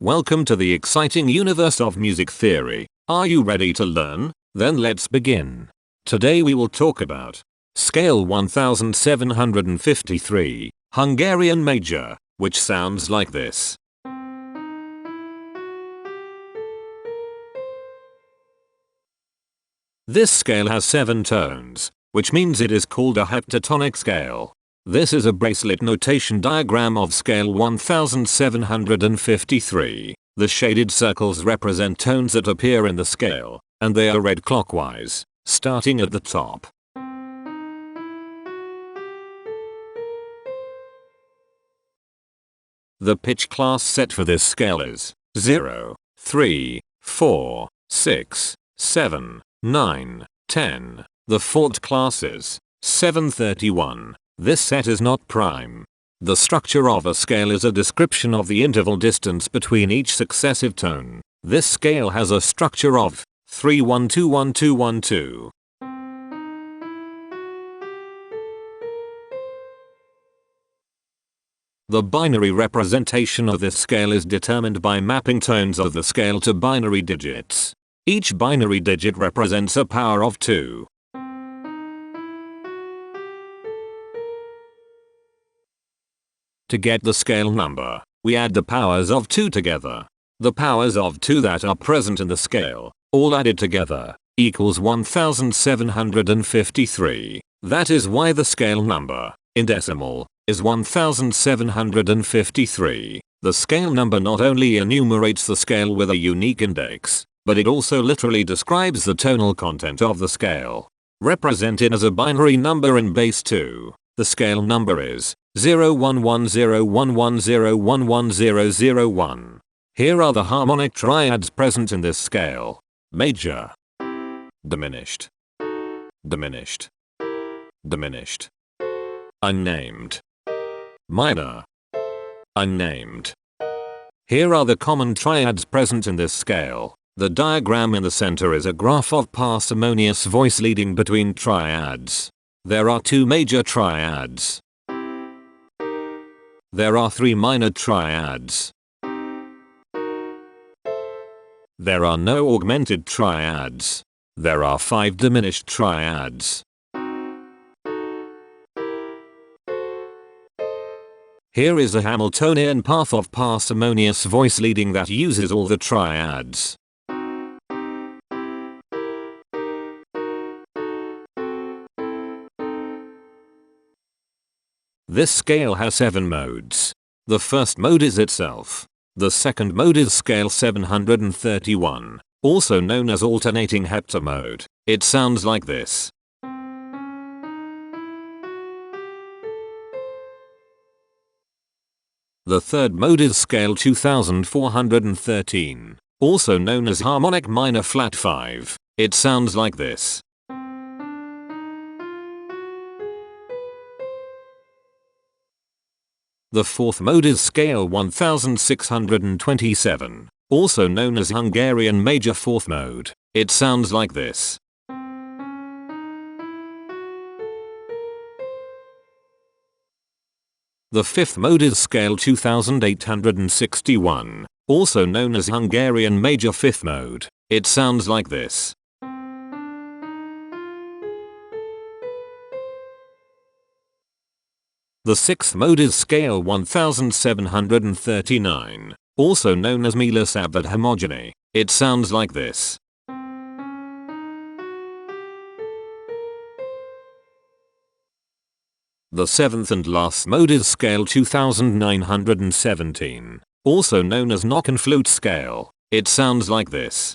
Welcome to the exciting universe of music theory. Are you ready to learn? Then let's begin. Today we will talk about Scale 1753, Hungarian Major, which sounds like this. This scale has 7 tones, which means it is called a heptatonic scale. This is a bracelet notation diagram of scale 1753. The shaded circles represent tones that appear in the scale, and they are read clockwise, starting at the top. The pitch class set for this scale is 0, 3, 4, 6, 7, 9, 10. The fourth class is 731. This set is not prime. The structure of a scale is a description of the interval distance between each successive tone. This scale has a structure of 3-1-2-1-2-1-2. The binary representation of this scale is determined by mapping tones of the scale to binary digits. Each binary digit represents a power of 2. To get the scale number, we add the powers of 2 together. The powers of 2 that are present in the scale, all added together, equals 1753. That is why the scale number, in decimal, is 1753. The scale number not only enumerates the scale with a unique index, but it also literally describes the tonal content of the scale. Represented as a binary number in base 2, the scale number is 0110110110001. Here are the harmonic triads present in this scale. Major, diminished, diminished, diminished, unnamed, minor, unnamed. Here are the common triads present in this scale. The diagram in the center is a graph of parsimonious voice leading between triads. There are 2 major triads. There are 3 minor triads. There are no augmented triads. There are 5 diminished triads. Here is a Hamiltonian path of parsimonious voice leading that uses all the triads. This scale has 7 modes. The first mode is itself. The second mode is scale 731, also known as alternating heptamode. It sounds like this. The third mode is scale 2413, also known as harmonic minor flat 5. It sounds like this. The fourth mode is scale 1627, also known as Hungarian Major 4th mode. It sounds like this. The fifth mode is scale 2861, also known as Hungarian Major 5th mode. It sounds like this. The sixth mode is scale 1739, also known as Milosabad homogeny. It sounds like this. The seventh and last mode is scale 2917, also known as knock and flute scale. It sounds like this.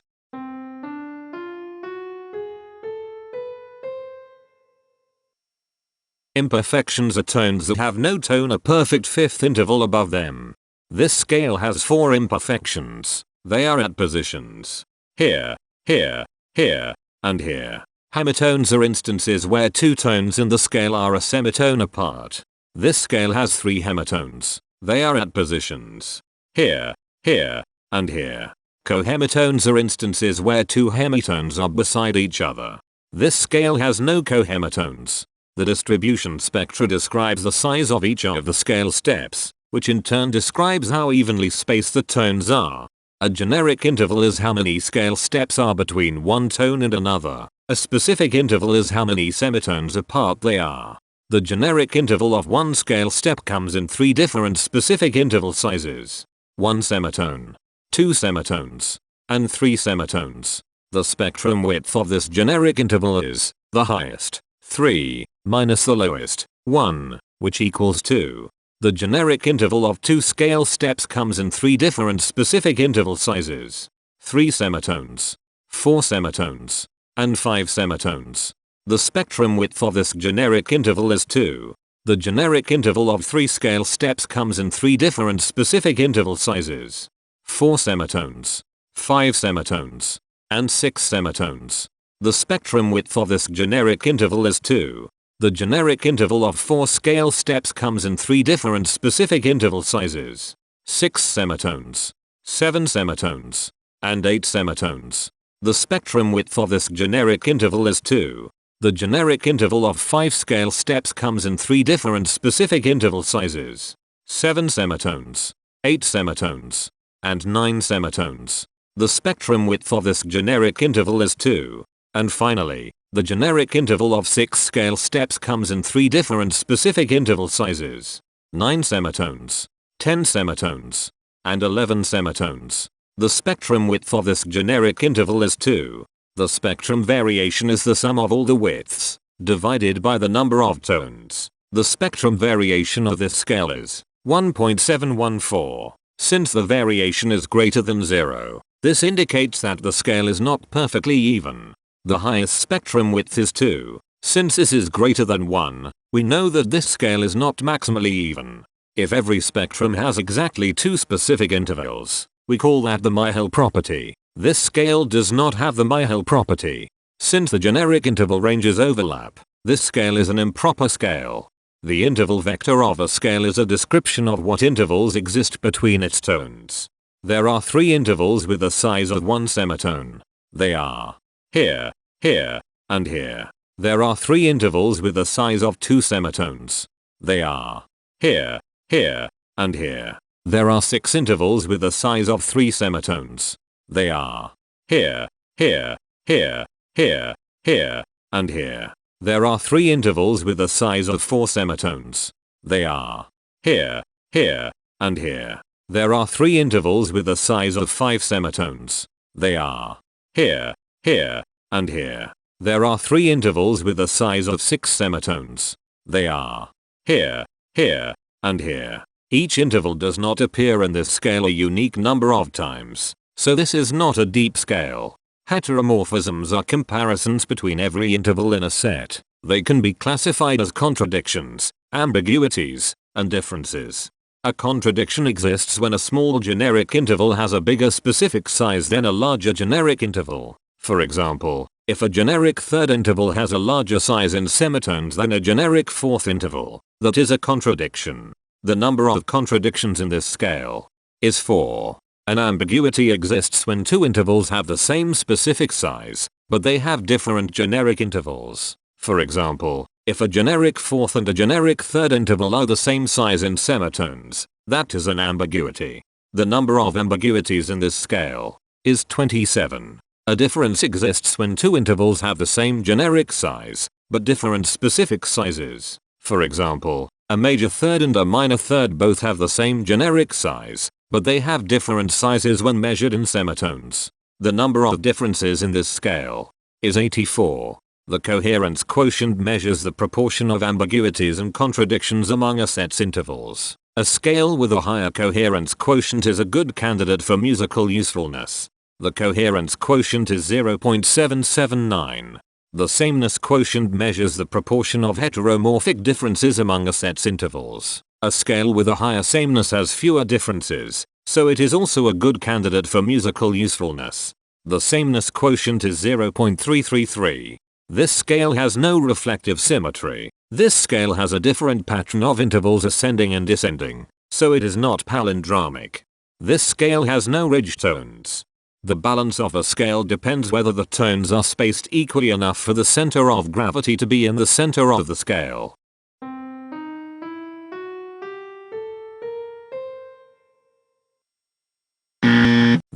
Imperfections are tones that have no tone, a perfect fifth interval above them. This scale has 4 imperfections. They are at positions here, here, here, and here. Hemitones are instances where 2 tones in the scale are a semitone apart. This scale has 3 hemitones. They are at positions here, here, and here. Cohemitones are instances where 2 hemitones are beside each other. This scale has no cohemitones. The distribution spectra describes the size of each of the scale steps. which in turn describes how evenly spaced the tones are. A generic interval is how many scale steps are between one tone and another. A specific interval is how many semitones apart they are. The generic interval of one scale step comes in 3 different specific interval sizes. 1 semitone, 2 semitones, and 3 semitones. The spectrum width of this generic interval is the highest, 3, minus the lowest, 1, which equals 2. The generic interval of 2 scale steps comes in 3 different specific interval sizes. 3 semitones, 4 semitones, and 5 semitones. The spectrum width of this generic interval is 2. The generic interval of 3 scale steps comes in 3 different specific interval sizes. 4 semitones, 5 semitones, and 6 semitones. The spectrum width of this generic interval is 2. The generic interval of 4 scale steps comes in 3 different specific interval sizes. 6 semitones, 7 semitones, and 8 semitones. The spectrum width of this generic interval is 2. The generic interval of 5 scale steps comes in 3 different specific interval sizes. 7 semitones, 8 semitones, and 9 semitones. The spectrum width of this generic interval is 2. And finally, the generic interval of 6 scale steps comes in 3 different specific interval sizes. 9 semitones, 10 semitones, and 11 semitones. The spectrum width of this generic interval is 2. The spectrum variation is the sum of all the widths, divided by the number of tones. The spectrum variation of this scale is 1.714. Since the variation is greater than 0, this indicates that the scale is not perfectly even. The highest spectrum width is 2. Since this is greater than 1, we know that this scale is not maximally even. If every spectrum has exactly 2 specific intervals, we call that the Myhill property. This scale does not have the Myhill property. Since the generic interval ranges overlap, this scale is an improper scale. The interval vector of a scale is a description of what intervals exist between its tones. There are 3 intervals with the size of 1 semitone. They are here, here, and here. There are 3 intervals with the size of 2 semitones. They are here, here, and here. There are 6 intervals with the size of 3 semitones. They are here, here, here, here, here, and here. There are 3 intervals with the size of 4 semitones. They are here, here, and here. There are 3 intervals with the size of 5 semitones. They are here, here, and here. There are 3 intervals with the size of 6 semitones. They are here, here, and here. Each interval does not appear in this scale a unique number of times, so this is not a deep scale. Heteromorphisms are comparisons between every interval in a set. They can be classified as contradictions, ambiguities, and differences. A contradiction exists when a small generic interval has a bigger specific size than a larger generic interval. For example, if a generic third interval has a larger size in semitones than a generic fourth interval, that is a contradiction. The number of contradictions in this scale is 4. An ambiguity exists when 2 intervals have the same specific size, but they have different generic intervals. For example, if a generic fourth and a generic third interval are the same size in semitones, that is an ambiguity. The number of ambiguities in this scale is 27. A difference exists when 2 intervals have the same generic size, but different specific sizes. For example, a major third and a minor third both have the same generic size, but they have different sizes when measured in semitones. The number of differences in this scale is 84. The coherence quotient measures the proportion of ambiguities and contradictions among a set's intervals. A scale with a higher coherence quotient is a good candidate for musical usefulness. The coherence quotient is 0.779. The sameness quotient measures the proportion of heteromorphic differences among a set's intervals. A scale with a higher sameness has fewer differences, so it is also a good candidate for musical usefulness. The sameness quotient is 0.333. This scale has no reflective symmetry. This scale has a different pattern of intervals ascending and descending, so it is not palindromic. This scale has no ridge tones. The balance of a scale depends whether the tones are spaced equally enough for the center of gravity to be in the center of the scale.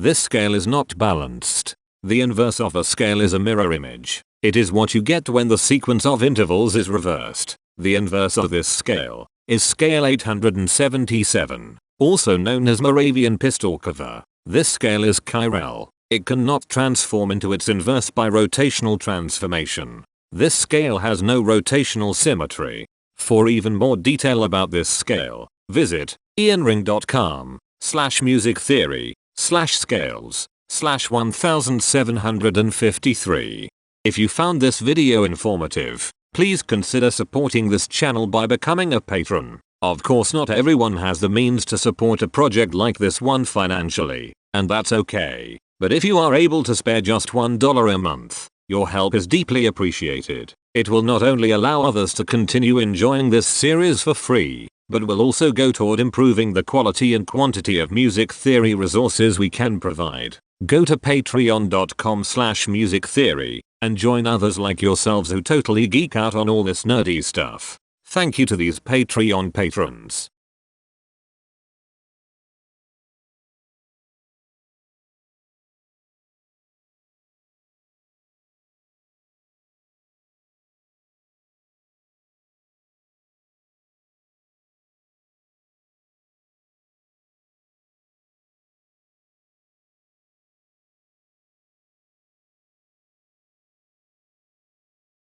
This scale is not balanced. The inverse of a scale is a mirror image. It is what you get when the sequence of intervals is reversed. The inverse of this scale is scale 877, also known as Moravian pistol cover. This scale is chiral. It cannot transform into its inverse by rotational transformation. This scale has no rotational symmetry. For even more detail about this scale, visit ianring.com/musictheory/scales/1753. If you found this video informative, please consider supporting this channel by becoming a patron. Of course, not everyone has the means to support a project like this one financially, and that's okay. But if you are able to spare just $1 a month, your help is deeply appreciated. It will not only allow others to continue enjoying this series for free, but will also go toward improving the quality and quantity of music theory resources we can provide. Go to patreon.com/musictheory and join others like yourselves who totally geek out on all this nerdy stuff. Thank you to these Patreon patrons.